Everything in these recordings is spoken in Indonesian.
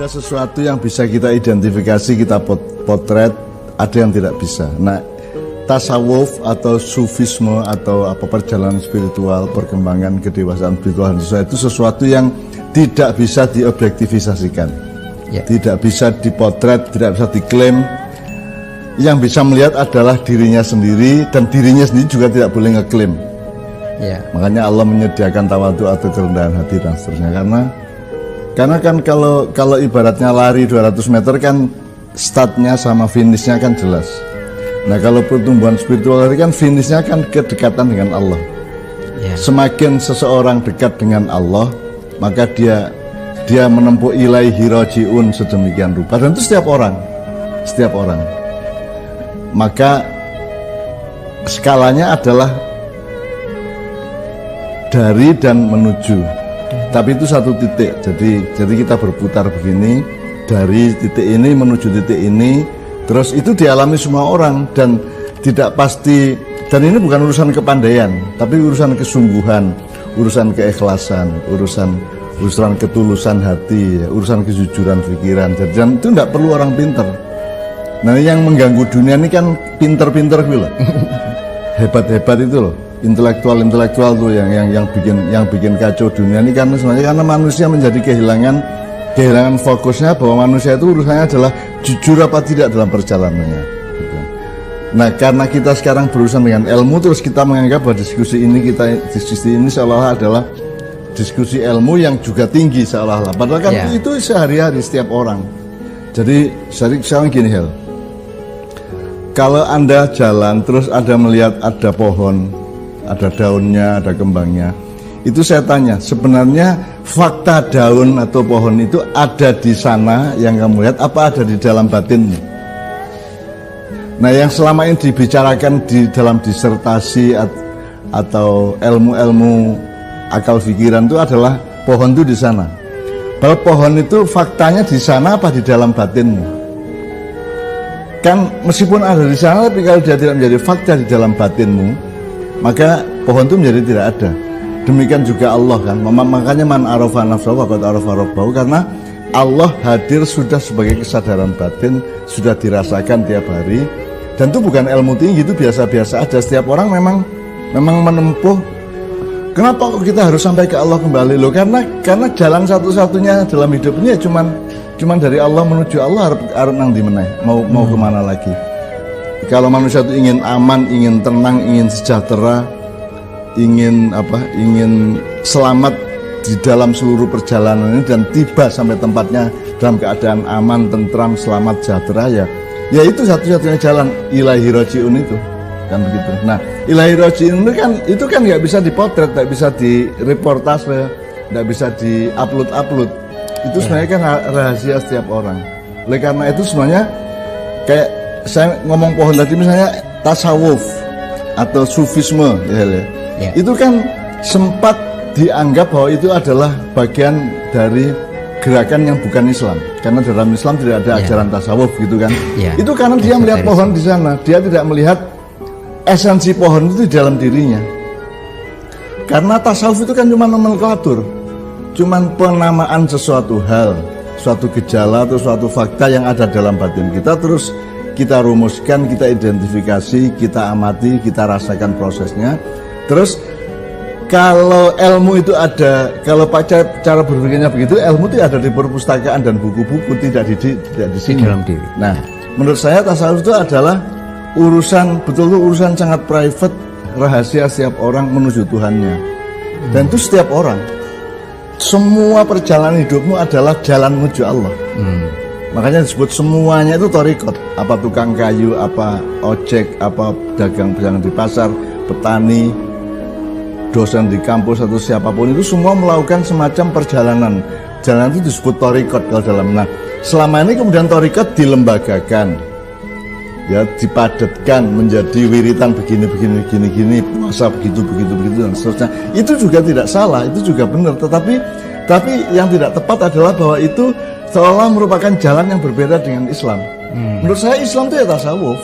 Ada sesuatu yang bisa kita identifikasi, kita potret, ada yang tidak bisa. Nah, tasawuf atau sufisme atau apa perjalanan spiritual, perkembangan kedewasaan spiritual itu sesuatu yang tidak bisa diobjektivisasikan, tidak bisa dipotret, tidak bisa diklaim. Yang bisa melihat adalah dirinya sendiri, dan dirinya sendiri juga tidak boleh ngeklaim. Makanya Allah menyediakan tawadhu atau kerendahan hati dan seterusnya, karena kan kalau ibaratnya lari 200 meter kan startnya sama finishnya kan jelas. Nah, kalau pertumbuhan spiritual kan finishnya kan kedekatan dengan Allah. Semakin seseorang dekat dengan Allah, maka dia menempuh ilaihi rajiun sedemikian rupa, dan itu setiap orang. Maka skalanya adalah dari dan menuju, tapi itu satu titik. Jadi kita berputar begini, dari titik ini menuju titik ini, terus itu dialami semua orang, dan tidak pasti. Dan ini bukan urusan kepandaian, tapi urusan kesungguhan, urusan keikhlasan, urusan ketulusan hati, urusan kejujuran pikiran. Dan itu tidak perlu orang pintar. Nah, yang mengganggu dunia ini kan pinter-pinter gitu loh. Hebat-hebat itu loh, intelektual tuh yang bikin kacau dunia ini, karena sebenarnya karena manusia menjadi kehilangan fokusnya, bahwa manusia itu urusannya adalah jujur apa tidak dalam perjalanannya gitu. Nah, karena kita sekarang berurusan dengan ilmu, terus kita menganggap bahwa diskusi ini seolah-olah adalah diskusi ilmu yang juga tinggi seolah-olah, padahal kan itu sehari-hari setiap orang. Jadi sekarang gini, Hel, kalau Anda jalan terus Anda melihat ada pohon, ada daunnya, ada kembangnya, itu saya tanya, sebenarnya fakta daun atau pohon itu ada di sana yang kamu lihat, apa ada di dalam batinmu? Nah, yang selama ini dibicarakan di dalam disertasi atau ilmu-ilmu akal pikiran itu adalah pohon itu di sana. Bahwa pohon itu faktanya di sana apa di dalam batinmu? Kan meskipun ada di sana, tapi kalau dia tidak menjadi fakta di dalam batinmu, maka pohon itu menjadi tidak ada. Demikian juga Allah kan. Makanya man arafa nafsahu faqad arafa rabbahu, karena Allah hadir sudah sebagai kesadaran batin, sudah dirasakan tiap hari. Dan itu bukan ilmu tinggi, itu biasa-biasa aja. Setiap orang memang menempuh. Kenapa kok kita harus sampai ke Allah kembali loh? Karena jalan satu-satunya dalam hidup ini ya cuman dari Allah menuju Allah, harap nang di meneh, mau kemana lagi? Kalau manusia itu ingin aman, ingin tenang, ingin sejahtera, ingin selamat di dalam seluruh perjalanan ini, dan tiba sampai tempatnya dalam keadaan aman, tentram, selamat, sejahtera, ya itu satu-satunya jalan, ilaihi rajiun itu kan begitu. Nah, ilaihi rajiun itu kan nggak bisa dipotret, nggak bisa direportase, nggak bisa diupload. Itu sebenarnya kan rahasia setiap orang. Oleh karena itu sebenarnya kayak saya ngomong pohon tadi, misalnya tasawuf atau sufisme itu kan sempat dianggap bahwa itu adalah bagian dari gerakan yang bukan Islam, karena dalam Islam tidak ada ajaran tasawuf gitu kan. Itu karena dia melihat pohon di sana, dia tidak melihat esensi pohon itu di dalam dirinya. Karena tasawuf itu kan cuma nomenklatur, cuman penamaan sesuatu hal, suatu gejala atau suatu fakta yang ada dalam batin kita, terus kita rumuskan, kita identifikasi, kita amati, kita rasakan prosesnya. Terus kalau ilmu itu ada, kalau cara berpikirnya begitu, ilmu itu ada di perpustakaan dan buku-buku, tidak di sini dalam diri. Nah, menurut saya tasawuf itu adalah betul-betul urusan sangat private, rahasia setiap orang menuju Tuhannya. Dan itu setiap orang. Semua perjalanan hidupmu adalah jalan menuju Allah. Makanya disebut semuanya itu thariqat. Apa tukang kayu, apa ojek, apa dagang di pasar, petani, dosen di kampus atau siapapun, itu semua melakukan semacam perjalanan. Jalan itu disebut thariqat kalau dalam. Nah, selama ini kemudian thariqat dilembagakan, ya dipadatkan menjadi wiritan begini, puasa begitu dan seterusnya. Itu juga tidak salah, itu juga benar. Tetapi yang tidak tepat adalah bahwa itu seolah merupakan jalan yang berbeda dengan Islam. Menurut saya Islam itu ya tasawuf.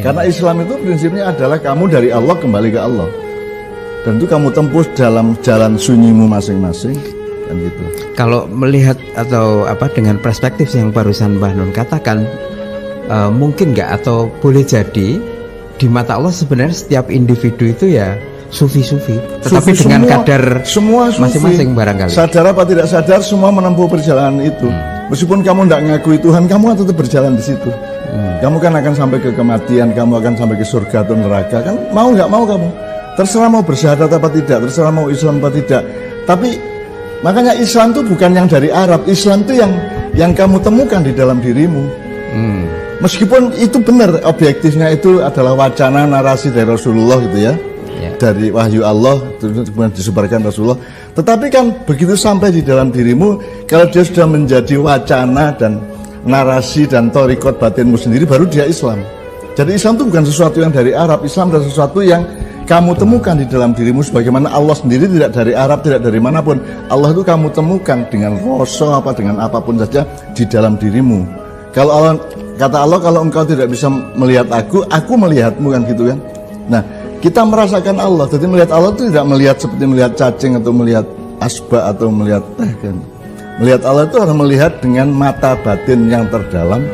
Karena Islam itu prinsipnya adalah kamu dari Allah kembali ke Allah. Dan itu kamu tempuh dalam jalan sunyimu masing-masing. kan gitu. Kalau melihat atau dengan perspektif yang barusan Mbah Nun katakan, mungkin nggak atau boleh jadi di mata Allah sebenarnya setiap individu itu ya sufi-sufi, tetapi Sufi dengan semua, kadar semua sufi, masing-masing barangkali. sadar apa tidak sadar semua menempuh perjalanan itu. Meskipun kamu tidak ngakui Tuhan, kamu tetap berjalan di situ. Kamu kan akan sampai ke kematian, kamu akan sampai ke surga atau neraka, kan mau nggak mau kamu. Terserah mau bersyahadat apa tidak, terserah mau Islam apa tidak. Tapi makanya Islam itu bukan yang dari Arab, Islam itu yang kamu temukan di dalam dirimu. Meskipun itu benar, objektifnya itu adalah wacana narasi dari Rasulullah gitu ya, dari wahyu Allah kemudian disebarkan Rasulullah. Tetapi kan begitu sampai di dalam dirimu, kalau dia sudah menjadi wacana dan narasi dan torikot batinmu sendiri, baru dia Islam. Jadi Islam itu bukan sesuatu yang dari Arab, Islam adalah sesuatu yang kamu temukan di dalam dirimu, sebagaimana Allah sendiri tidak dari Arab, tidak dari manapun. Allah itu kamu temukan dengan rasa apa, dengan apapun saja di dalam dirimu. Kalau Allah, kata Allah, kalau engkau tidak bisa melihat aku melihatmu, kan gitu kan. Nah, kita merasakan Allah. Jadi melihat Allah itu tidak melihat seperti melihat cacing atau melihat asbak atau melihat kan. Melihat Allah itu harus melihat dengan mata batin yang terdalam,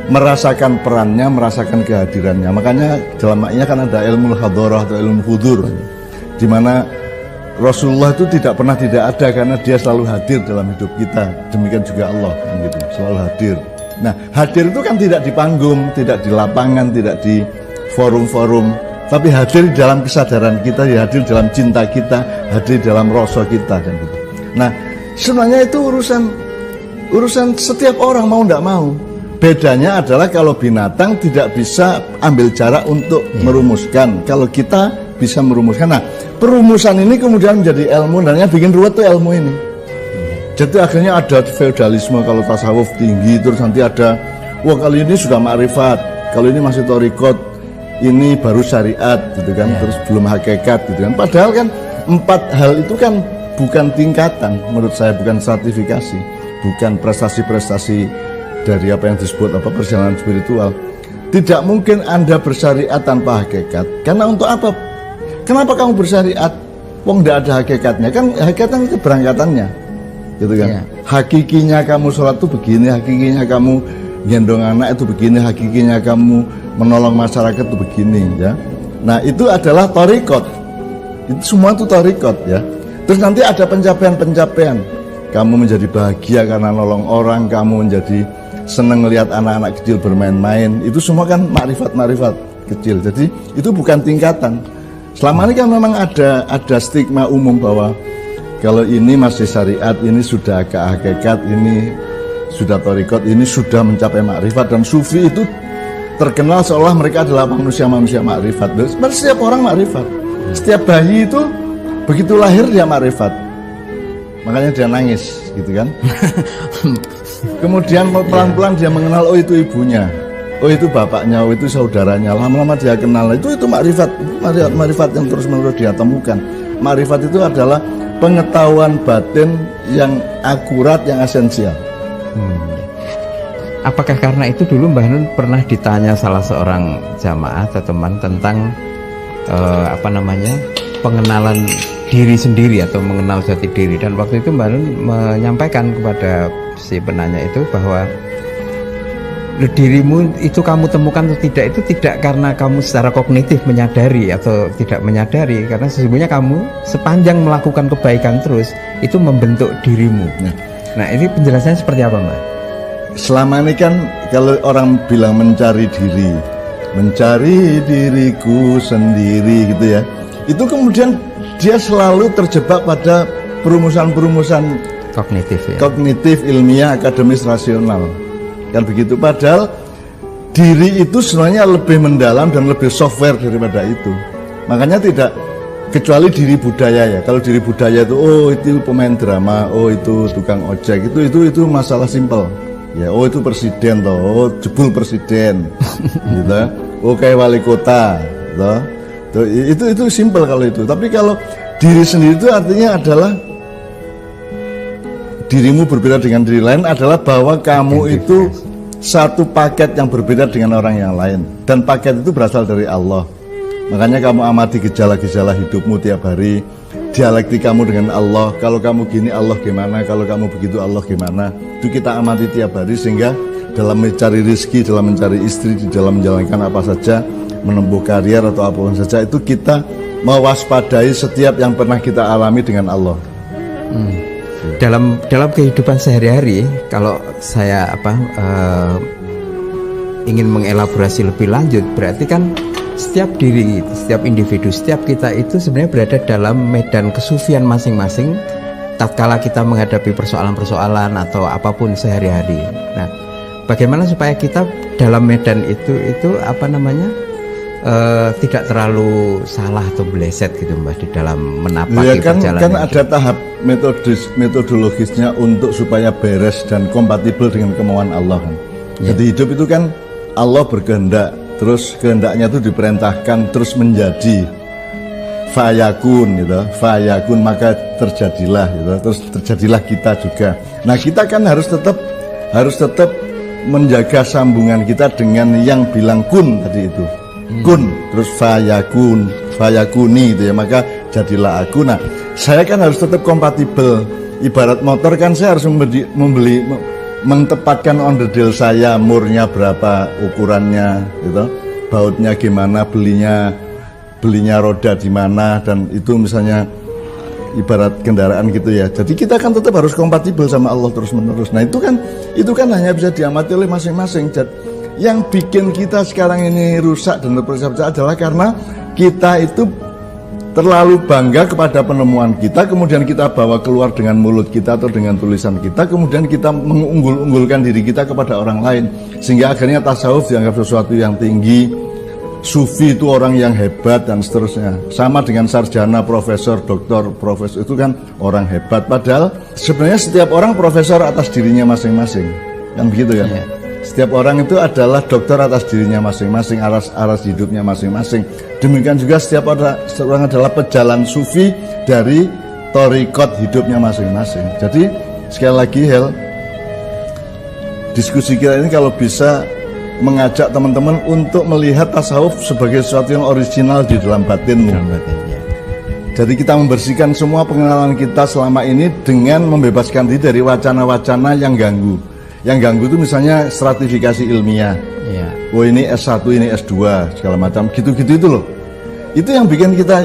merasakan perannya, merasakan kehadirannya. Makanya dalam maknya kan ada ilmu hadharah atau ilmu hudur, di mana Rasulullah itu tidak pernah tidak ada karena dia selalu hadir dalam hidup kita. Demikian juga Allah, gitu, selalu hadir. Nah, hadir itu kan tidak di panggung, tidak di lapangan, tidak di forum-forum, tapi hadir di dalam kesadaran kita, ya hadir dalam cinta kita, hadir dalam rasa kita, kan gitu. Nah, sebenarnya itu urusan setiap orang mau tidak mau. Bedanya adalah kalau binatang tidak bisa ambil jarak untuk merumuskan, kalau kita bisa merumuskan. Nah, perumusan ini kemudian menjadi ilmu, dan yang bikin ruwet tuh ilmu ini. Jadi akhirnya ada feodalisme kalau tasawuf tinggi, terus nanti ada, wah kali ini sudah makrifat, kalau ini masih torikot, ini baru syariat gitu kan, terus belum hakikat gitu kan. Padahal kan 4 hal itu kan bukan tingkatan, menurut saya bukan stratifikasi, bukan prestasi-prestasi dari apa yang disebut perjalanan spiritual. Tidak mungkin Anda bersyariat tanpa hakikat. Karena untuk apa? Kenapa kamu bersyariat? Wong tidak ada hakikatnya. Kan hakikatnya itu keberangkatannya. Gitu kan. Hakikinya kamu sholat itu begini, hakikinya kamu gendong anak itu begini, hakikinya kamu menolong masyarakat itu begini ya. Nah, itu adalah torikot. Itu semua itu torikot ya. Terus nanti ada pencapaian-pencapaian. Kamu menjadi bahagia karena nolong orang, kamu menjadi senang melihat anak-anak kecil bermain-main. Itu semua kan makrifat-makrifat kecil. Jadi itu bukan tingkatan. Selama ini kan memang ada stigma umum bahwa kalau ini masih syariat, ini sudah ke hakikat, ini sudah torikot, ini sudah mencapai makrifat. Dan sufi itu terkenal seolah mereka adalah manusia-manusia makrifat. Sebenarnya setiap orang makrifat. Setiap bayi itu begitu lahir dia makrifat. Makanya dia nangis gitu kan. Kemudian pelan-pelan dia mengenal, oh itu ibunya, oh itu bapaknya, oh itu saudaranya. Lama-lama dia kenal, itu makrifat yang terus-menerus dia temukan. Makrifat itu adalah pengetahuan batin yang akurat, yang esensial. Apakah karena itu dulu Mbah Nun pernah ditanya salah seorang jamaah atau teman tentang pengenalan diri sendiri atau mengenal jati diri, dan waktu itu Mbah Nun menyampaikan kepada si penanya itu bahwa dirimu itu kamu temukan atau tidak itu tidak karena kamu secara kognitif menyadari atau tidak menyadari, karena sesungguhnya kamu sepanjang melakukan kebaikan terus itu membentuk dirimu. Nah, ini penjelasannya seperti apa, Mbak? Selama ini kan kalau orang bilang mencari diriku sendiri gitu ya, itu kemudian dia selalu terjebak pada perumusan-perumusan kognitif, ilmiah, akademis, rasional. Kan begitu, padahal diri itu sebenarnya lebih mendalam dan lebih software daripada itu. Makanya tidak, kecuali diri budaya ya. Kalau diri budaya itu, oh itu pemain drama, oh itu tukang ojek, itu masalah simpel. Ya, oh itu presiden toh, oh jebul presiden, gitu. Oh kayak wali kota, toh. Itu simpel kalau itu. Tapi kalau diri sendiri itu artinya adalah dirimu berbeda dengan diri lain, adalah bahwa kamu itu satu paket yang berbeda dengan orang yang lain, dan paket itu berasal dari Allah. Makanya kamu amati gejala-gejala hidupmu tiap hari, dialektikamu dengan Allah. Kalau kamu gini Allah gimana, kalau kamu begitu Allah gimana. Itu kita amati tiap hari, sehingga dalam mencari rezeki, dalam mencari istri, di dalam menjalankan apa saja, menempuh karier atau apapun saja, itu kita mewaspadai setiap yang pernah kita alami dengan Allah. Dalam kehidupan sehari-hari, kalau saya ingin mengelaborasi lebih lanjut, berarti kan setiap diri, setiap individu, setiap kita itu sebenarnya berada dalam medan kesufian masing-masing tatkala kita menghadapi persoalan-persoalan atau apapun sehari-hari. Nah, bagaimana supaya kita dalam medan itu tidak terlalu salah atau meleset gitu Mbak di dalam menapaki perjalanan. Kan ada tahap metodologisnya untuk supaya beres dan kompatibel dengan kemauan Allah kan. Jadi hidup itu kan Allah berkehendak, terus kehendaknya itu diperintahkan terus menjadi fayakun gitu, fayakun maka terjadilah gitu, terus terjadilah kita juga. Nah kita kan harus tetap menjaga sambungan kita dengan yang bilang kun tadi itu, kun terus fayakun, fayakuni gitu ya, maka jadilah aku. Nah saya kan harus tetap kompatibel. Ibarat motor kan saya harus mentempatkan onderdil saya, murnya berapa, ukurannya gitu, bautnya gimana, belinya roda di mana, dan itu misalnya ibarat kendaraan gitu ya. Jadi kita kan tetap harus kompatibel sama Allah terus menerus. Nah itu kan hanya bisa diamati oleh masing-masing. Yang bikin kita sekarang ini rusak dan terpecah adalah karena kita itu terlalu bangga kepada penemuan kita, kemudian kita bawa keluar dengan mulut kita atau dengan tulisan kita, kemudian kita mengunggulkan diri kita kepada orang lain, sehingga akhirnya tasawuf dianggap sesuatu yang tinggi, sufi itu orang yang hebat dan seterusnya. Sama dengan sarjana, profesor, doktor, profesor itu kan orang hebat, padahal sebenarnya setiap orang profesor atas dirinya masing-masing, kan begitu kan? Ya. Setiap orang itu adalah dokter atas dirinya masing-masing, aras hidupnya masing-masing. Demikian juga setiap orang adalah pejalan sufi dari thariqat hidupnya masing-masing. Jadi sekali lagi diskusi kita ini kalau bisa mengajak teman-teman untuk melihat tasawuf sebagai sesuatu yang original di dalam batinmu. Jadi kita membersihkan semua pengenalan kita selama ini dengan membebaskan diri dari wacana-wacana yang ganggu. Yang ganggu itu misalnya stratifikasi ilmiah. Ya. Oh ini S1, ini S2, segala macam, gitu-gitu itu loh. Itu yang bikin kita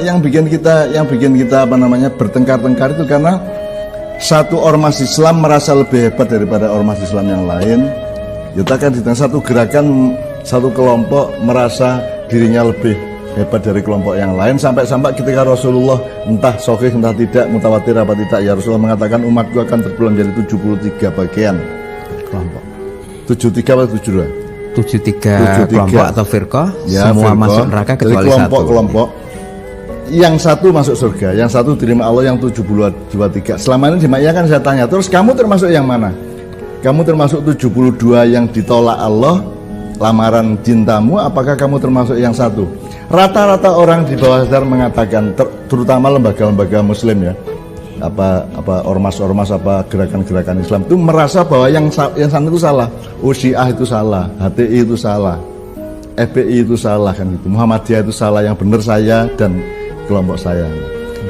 bertengkar-tengkar itu karena satu ormas Islam merasa lebih hebat daripada ormas Islam yang lain. Kita kan di tengah satu gerakan, satu kelompok merasa dirinya lebih hebat dari kelompok yang lain, sampai ketika Rasulullah entah sahih entah tidak, mutawatir apa tidak, ya Rasulullah mengatakan umatku akan terbelah menjadi 73 bagian. Kelompok 73 atau 72? 73 kelompok atau firqah, ya, semua firqah, masuk neraka kecuali kelompok. Yang satu masuk surga, yang satu diterima Allah, yang 73. Selama ini di Ma'iyah kan saya tanya, terus kamu termasuk yang mana? Kamu termasuk 72 yang ditolak Allah, lamaran cintamu, apakah kamu termasuk yang satu? Rata-rata orang di bawah sadar mengatakan, terutama lembaga-lembaga muslim ya, apa ormas-ormas, apa gerakan-gerakan Islam itu merasa bahwa yang sana itu salah. Syiah itu salah, HTI itu salah, FPI itu salah kan gitu. Muhammadiyah itu salah, yang benar saya dan kelompok saya.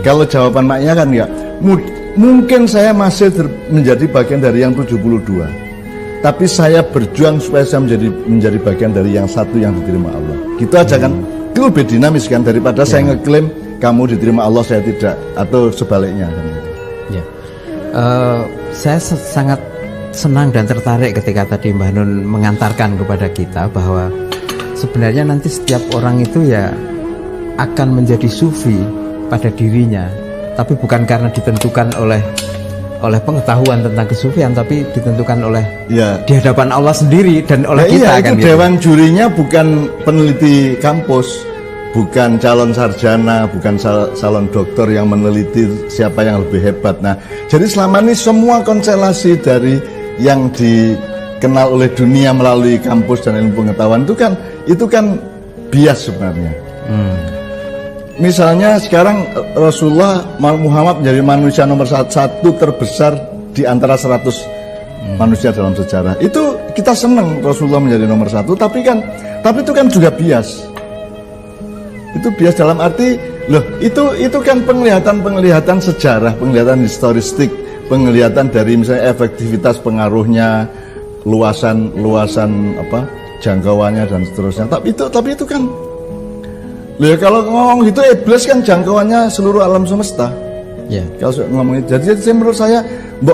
Kalau jawaban maknya kan enggak. Mungkin saya masih menjadi bagian dari yang 72. Tapi saya berjuang supaya saya menjadi bagian dari yang satu yang diterima Allah. Gitu aja kan. Itu lebih dinamis kan daripada saya ngeklaim kamu diterima Allah, saya tidak, atau sebaliknya kan gitu. Ya. Saya sangat senang dan tertarik ketika tadi Mbah Nun mengantarkan kepada kita bahwa sebenarnya nanti setiap orang itu ya akan menjadi sufi pada dirinya, tapi bukan karena ditentukan oleh pengetahuan tentang kesufian, tapi ditentukan oleh di hadapan Allah sendiri dan oleh kita kan. Itu dewan jurinya bukan peneliti kampus, bukan calon sarjana, bukan calon dokter yang meneliti siapa yang lebih hebat. Nah, jadi selama ini semua konstelasi dari yang dikenal oleh dunia melalui kampus dan ilmu pengetahuan itu kan bias sebenarnya. Misalnya sekarang Rasulullah Muhammad menjadi manusia nomor satu terbesar di antara 100 manusia dalam sejarah. Itu kita senang Rasulullah menjadi nomor satu, tapi itu kan juga bias. Itu bias dalam arti Loh, itu kan penglihatan sejarah, penglihatan historistik, penglihatan dari misalnya efektivitas pengaruhnya, luasan apa jangkauannya dan seterusnya. Tapi itu kan, loh, kalau ngomong gitu iblis kan jangkauannya seluruh alam semesta. Ya. Kalau ngomong itu, jadi menurut saya,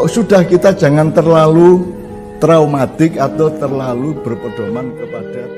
sudah kita jangan terlalu traumatik atau terlalu berpedoman kepada